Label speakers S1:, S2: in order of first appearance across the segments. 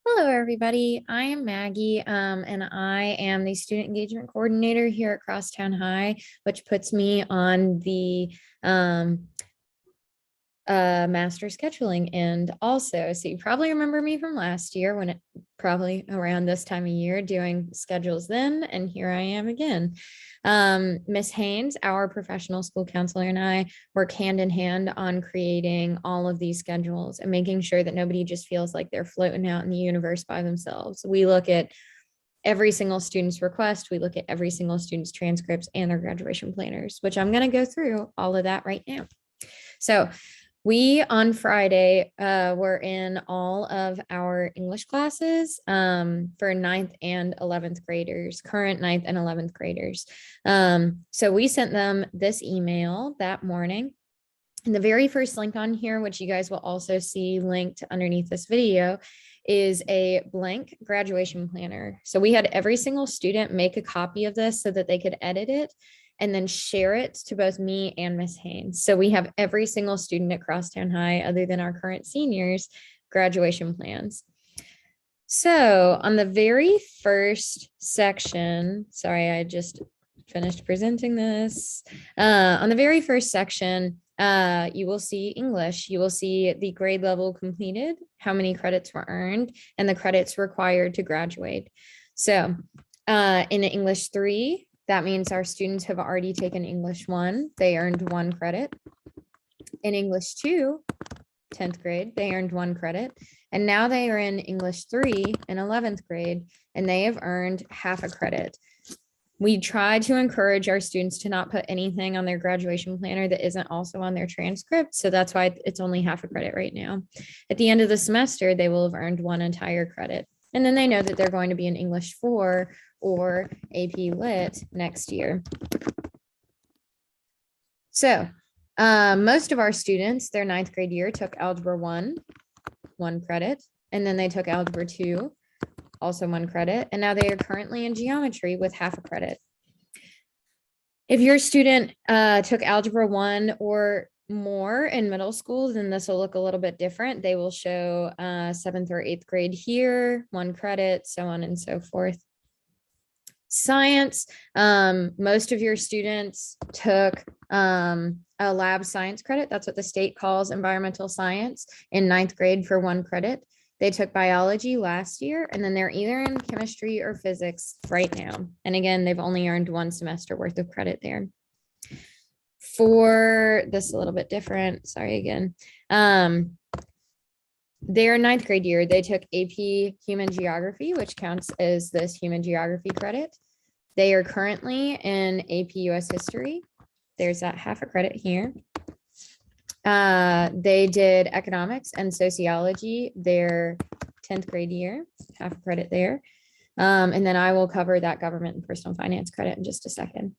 S1: Hello, everybody. I am Maggie, and I am the student engagement coordinator here at Crosstown High, which puts me on the master scheduling and also, so you probably remember me from last year when it probably around this time of year doing schedules then, and here I am again. Miss Haynes, our professional school counselor, and I work hand in hand on creating all of these schedules and making sure that nobody just feels like they're floating out in the universe by themselves. We look at every single student's request. We look at every single student's transcripts and their graduation planners, which I'm going to go through all of that right now. So we on Friday were in all of our English classes for 9th and 11th graders, current 9th and 11th graders. So we sent them this email that morning. And the very first link on here, which you guys will also see linked underneath this video, is a blank graduation planner. So we had every single student make a copy of this so that they could edit it and then share it to both me and Miss Haynes. So we have every single student at Crosstown High, other than our current seniors, graduation plans. So on the very first section, sorry, I just finished presenting this. On the very first section, you will see English. You will see the grade level completed, how many credits were earned, and the credits required to graduate. So in English 3, that means our students have already taken English 1. They earned 1 credit. In English 2, 10th grade, they earned 1 credit. And now they are in English 3 in 11th grade, and they have earned half a credit. We try to encourage our students to not put anything on their graduation planner that isn't also on their transcript. So that's why it's only half a credit right now. At the end of the semester, they will have earned 1 entire credit. And then they know that they're going to be in English 4 or AP Lit next year. So most of our students, their 9th grade year, took Algebra 1 credit, and then they took Algebra 2, also 1 credit, and now they are currently in geometry with half a credit. If your student took Algebra 1 or more in middle school, then this will look a little bit different. They will show 7th or 8th grade here, 1 credit, so on and so forth. Science, most of your students took a lab science credit. That's what the state calls environmental science in 9th grade for 1 credit. They took biology last year, and then they're either in chemistry or physics right now. And again, they've only earned 1 semester worth of credit there. For this a little bit different, sorry again. Their 9th grade year, they took AP Human Geography, which counts as this Human Geography credit. They are currently in AP US History. There's that half a credit here. They did economics and sociology their 10th grade year, half a credit there. And then I will cover that government and personal finance credit in just a second.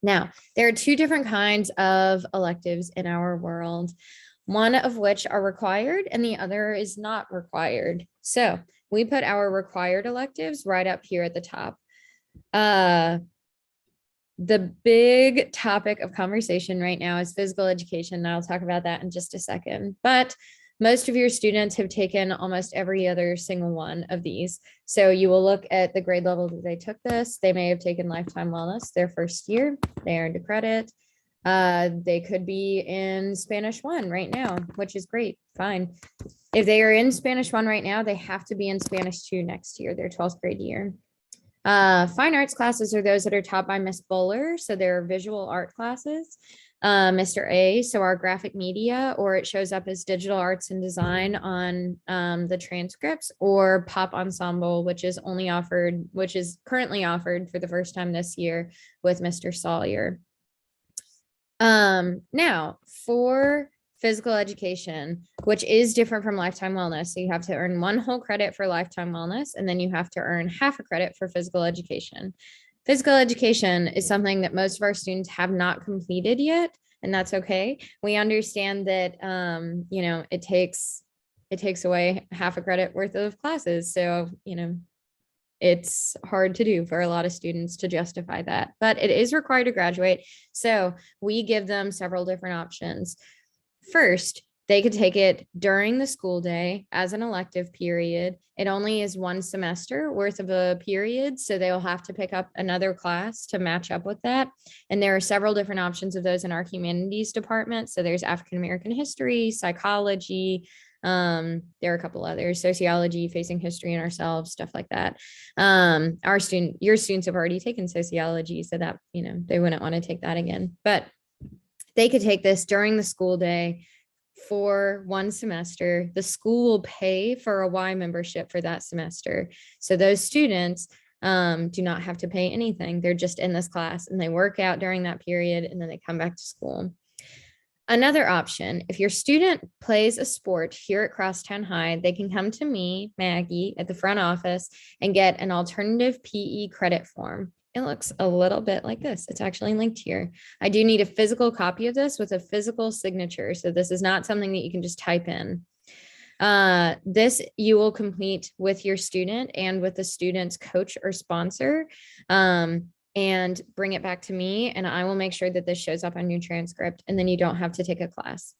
S1: Now, there are 2 different kinds of electives in our world, one of which are required and the other is not required. So we put our required electives right up here at the top. The big topic of conversation right now is physical education, and I'll talk about that in just a second. But most of your students have taken almost every other single one of these. So you will look at the grade level that they took this. They may have taken lifetime wellness their first year. They earned a credit. They could be in Spanish 1 right now, which is great. Fine. If they are in Spanish 1 right now, they have to be in Spanish 2 next year, their 12th grade year. Fine arts classes are those that are taught by Miss Bowler. So they're visual art classes. Mr. A, so our graphic media, or it shows up as digital arts and design on the transcripts, or pop ensemble, which is currently offered for the first time this year with Mr. Sawyer. Now for physical education, which is different from lifetime wellness. So you have to earn 1 whole credit for lifetime wellness, and then you have to earn half a credit for physical education. Physical education is something that most of our students have not completed yet, and that's okay. We understand that, it takes away half a credit worth of classes. So, it's hard to do for a lot of students to justify that, but it is required to graduate. So we give them several different options. First, They could take it during the school day as an elective period. It only is 1 semester worth of a period, so they'll have to pick up another class to match up with that. And there are several different options of those in our humanities department. So there's African American history, psychology. There are a couple others, sociology, facing history and ourselves, stuff like that. Your students have already taken sociology, so that, they wouldn't want to take that again, but they could take this during the school day for 1 semester. The school will pay for a Y membership for that semester. So those students do not have to pay anything. They're just in this class and they work out during that period and then they come back to school. Another option, if your student plays a sport here at Crosstown High, they can come to me, Maggie, at the front office and get an alternative PE credit form. It looks a little bit like this. It's actually linked here. I do need a physical copy of this with a physical signature. So this is not something that you can just type in. This you will complete with your student and with the student's coach or sponsor, and bring it back to me, and I will make sure that this shows up on your transcript, and then you don't have to take a class.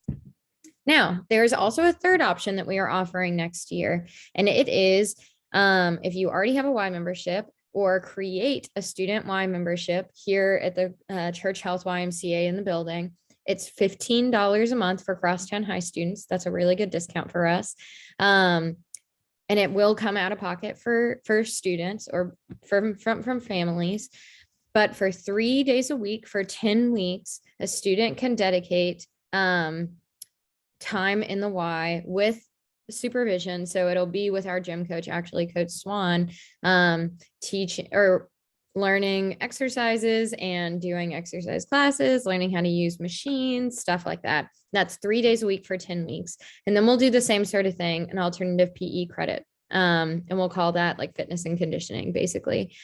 S1: Now, there's also a third option that we are offering next year, and it is if you already have a Y membership, or create a student Y membership here at the Church Health YMCA in the building. It's $15 a month for Crosstown High students. That's a really good discount for us. And it will come out of pocket for students or from families. But for 3 days a week, for 10 weeks, a student can dedicate time in the Y with supervision. So it'll be with our gym coach, actually Coach Swan, teaching or learning exercises and doing exercise classes, learning how to use machines, stuff like that. That's 3 days a week for 10 weeks. And then we'll do the same sort of thing, an alternative PE credit. And we'll call that like fitness and conditioning, basically.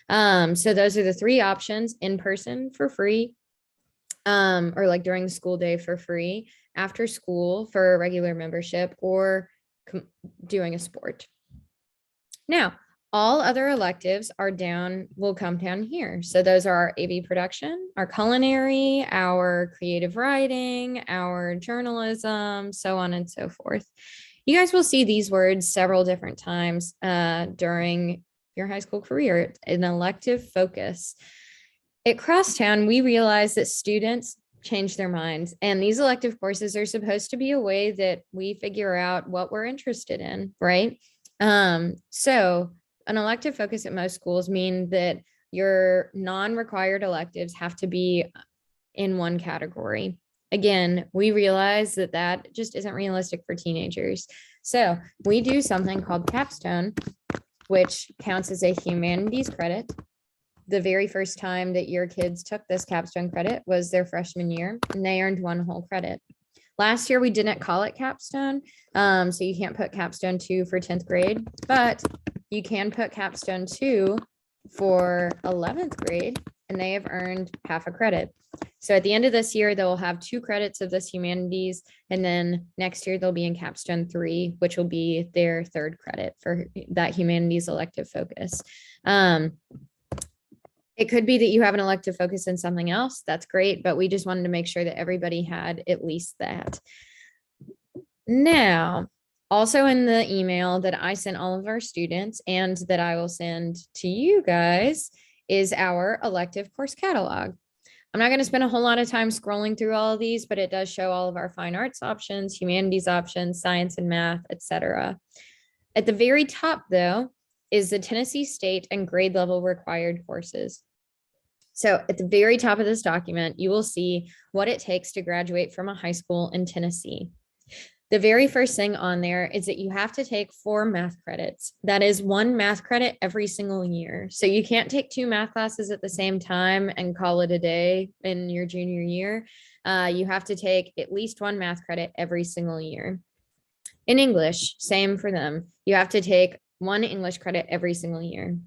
S1: So those are the 3 options: in person for free, or like during the school day for free, after school for a regular membership, or doing a sport. Now, all other electives will come down here. So those are our AV production, our culinary, our creative writing, our journalism, so on and so forth. You guys will see these words several different times during your high school career. An elective focus. At Crosstown, we realized that students change their minds, and these elective courses are supposed to be a way that we figure out what we're interested in, right? So an elective focus at most schools mean that your non-required electives have to be in one category. Again, we realize that just isn't realistic for teenagers. So we do something called capstone, which counts as a humanities credit. The very first time that your kids took this capstone credit was their freshman year, and they earned 1 whole credit. Last year, we didn't call it capstone, so you can't put capstone 2 for 10th grade, but you can put capstone 2 for 11th grade, and they have earned half a credit. So at the end of this year, they'll have 2 credits of this humanities, and then next year they'll be in capstone 3, which will be their 3rd credit for that humanities elective focus. It could be that you have an elective focus in something else. That's great, but we just wanted to make sure that everybody had at least that. Now, also in the email that I sent all of our students and that I will send to you guys is our elective course catalog. I'm not going to spend a whole lot of time scrolling through all of these, but it does show all of our fine arts options, humanities options, science and math, etc. At the very top, though, is the Tennessee state and grade level required courses. So at the very top of this document, you will see what it takes to graduate from a high school in Tennessee. The very first thing on there is that you have to take 4 math credits. That is 1 math credit every single year. So you can't take 2 math classes at the same time and call it a day in your junior year. You have to take at least 1 math credit every single year. In English, same for them. You have to take 1 English credit every single year.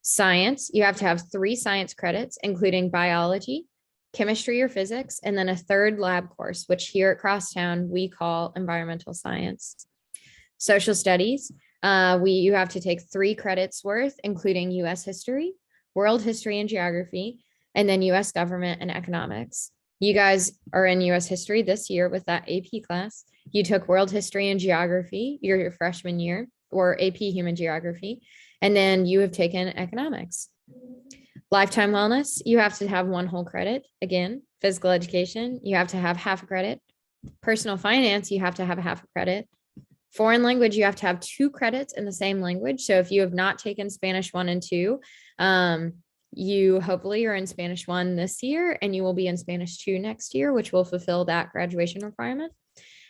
S1: Science, you have to have 3 science credits, including biology, chemistry or physics, and then a 3rd lab course, which here at Crosstown we call environmental science. Social studies, you have to take 3 credits worth, including U.S. history, world history and geography, and then U.S. government and economics. You guys are in U.S. history this year with that AP class. You took world history and geography your freshman year, or AP human geography, and then you have taken economics. Lifetime wellness, you have to have 1 whole credit. Again, physical education, you have to have half a credit. Personal finance, you have to have a half a credit. Foreign language, you have to have 2 credits in the same language. So if you have not taken Spanish 1 and 2, you hopefully are in Spanish 1 this year, and you will be in Spanish 2 next year, which will fulfill that graduation requirement.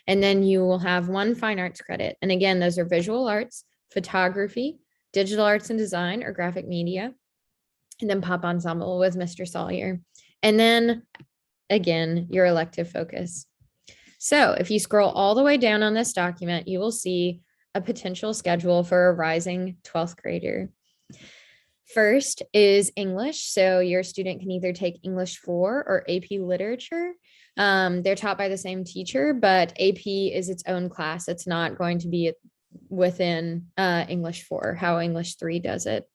S1: And then you will have 1 fine arts credit. And again, those are visual arts, photography, digital arts and design, or graphic media, and then pop ensemble with Mr. Sawyer. And then again, your elective focus. So if you scroll all the way down on this document, you will see a potential schedule for a rising 12th grader. First is English. So your student can either take English 4 or AP literature. They're taught by the same teacher, but AP is its own class. It's not going to be within English 4, how English 3 does it.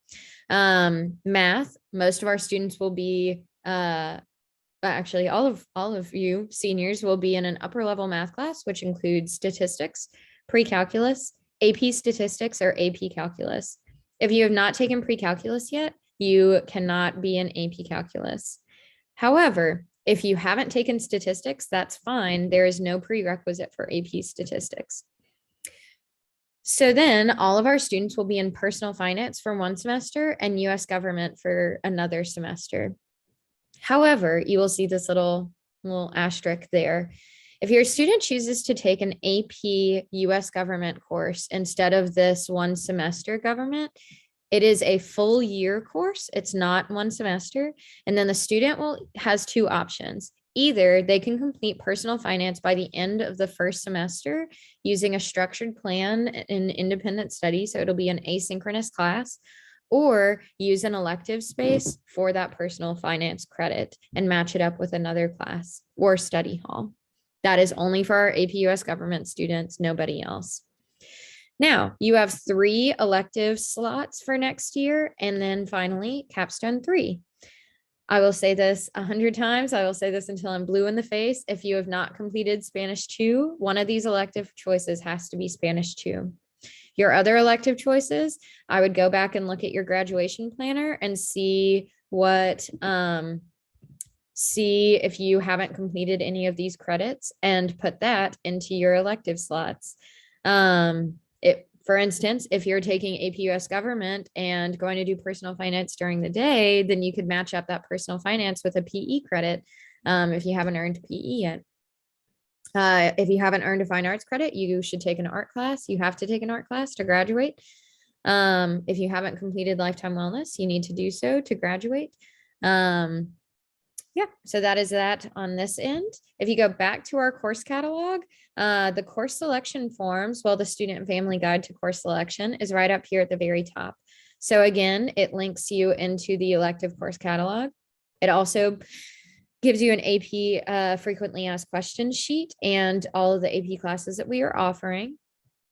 S1: Math, most of our students will be, actually all of you seniors will be in an upper level math class, which includes statistics, pre-calculus, AP statistics, or AP calculus. If you have not taken pre-calculus yet, you cannot be in AP calculus. However, if you haven't taken statistics, that's fine. There is no prerequisite for AP statistics. So then all of our students will be in personal finance for 1 semester and US government for another semester. However, you will see this little asterisk there. If your student chooses to take an AP US government course instead of this 1 semester government, it is a full year course. It's not 1 semester. And then the student has 2 options. Either they can complete personal finance by the end of the first semester using a structured plan in independent study. So it'll be an asynchronous class, or use an elective space for that personal finance credit and match it up with another class or study hall. That is only for our AP US government students, nobody else. Now, you have 3 elective slots for next year, and then finally, capstone 3. I will say this 100 times. I will say this until I'm blue in the face. If you have not completed Spanish 2, one of these elective choices has to be Spanish 2. Your other elective choices, I would go back and look at your graduation planner and see what, see if you haven't completed any of these credits and put that into your elective slots. For instance, if you're taking AP US government and going to do personal finance during the day, then you could match up that personal finance with a PE credit if you haven't earned PE yet. If you haven't earned a fine arts credit, you should take an art class. You have to take an art class to graduate. If you haven't completed lifetime wellness, you need to do so to graduate. Yeah, so that is that on this end. If you go back to our course catalog, the course selection forms, well, the student and family guide to course selection is right up here at the very top. So again, it links you into the elective course catalog. It also gives you an AP frequently asked questions sheet and all of the AP classes that we are offering.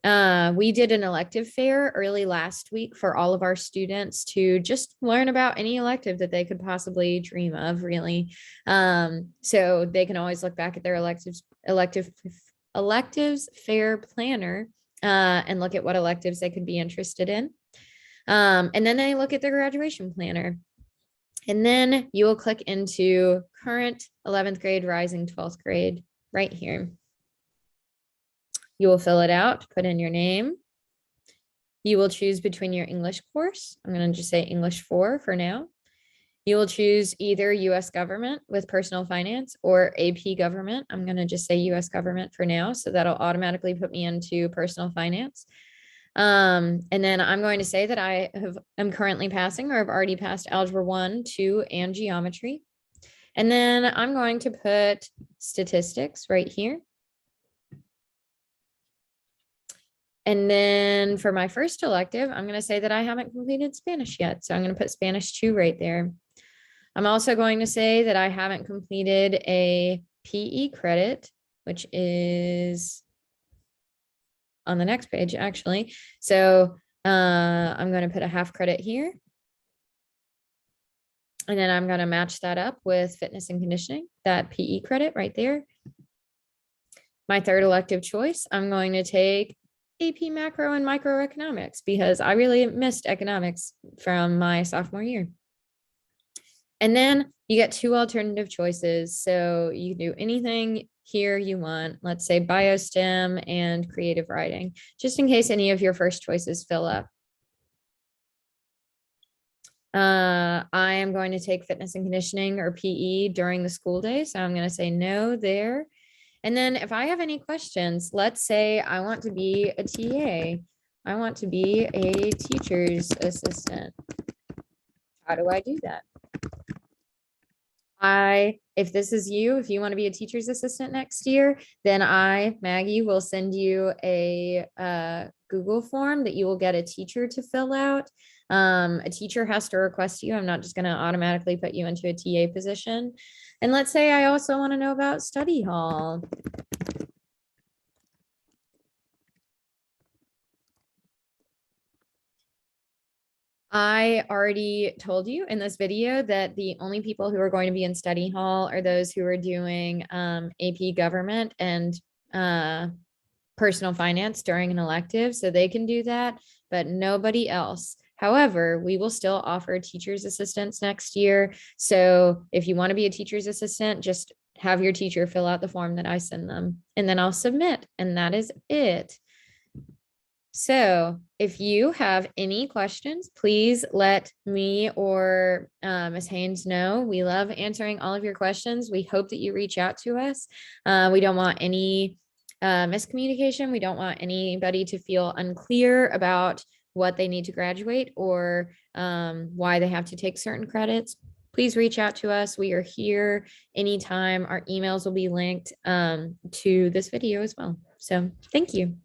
S1: We did an elective fair early last week for all of our students to just learn about any elective that they could possibly dream of, really. So they can always look back at their electives fair planner and look at what electives they could be interested in. And then they look at their graduation planner. And then you will click into current 11th grade, rising 12th grade right here. You will fill it out, put in your name. You will choose between your English course. I'm going to just say English 4 for now. You will choose either US government with personal finance or AP government. I'm going to just say US government for now. So that'll automatically put me into personal finance. And then I'm going to say that I'm currently passing or have already passed algebra 1, 2, and geometry. And then I'm going to put statistics right here. And then for my first elective, I'm going to say that I haven't completed Spanish yet. So I'm going to put Spanish 2 right there. I'm also going to say that I haven't completed a PE credit, which is on the next page, actually. So I'm going to put a half credit here. And then I'm going to match that up with fitness and conditioning, that PE credit right there. My third elective choice, I'm going to take AP Macro and Microeconomics because I really missed economics from my sophomore year. And then you get two alternative choices. So you can do anything here you want, let's say biostem and creative writing, just in case any of your first choices fill up. I am going to take fitness and conditioning or PE during the school day. So I'm going to say no there. And then if I have any questions, let's say I want to be a TA, I want to be a teacher's assistant. How do I do that? If this is you, if you want to be a teacher's assistant next year, then Maggie, will send you a Google form that you will get a teacher to fill out. A teacher has to request you. I'm not just going to automatically put you into a TA position. And let's say I also want to know about study hall. I already told you in this video that the only people who are going to be in study hall are those who are doing AP government and personal finance during an elective, so they can do that, but nobody else. However, we will still offer teacher's assistants next year. So if you want to be a teacher's assistant, just have your teacher fill out the form that I send them, and then I'll submit, and that is it. So if you have any questions, please let me or Ms. Haynes know. We love answering all of your questions. We hope that you reach out to us. We don't want any miscommunication. We don't want anybody to feel unclear about what they need to graduate or why they have to take certain credits. Please reach out to us. We are here anytime. Our emails will be linked to this video as well. So thank you.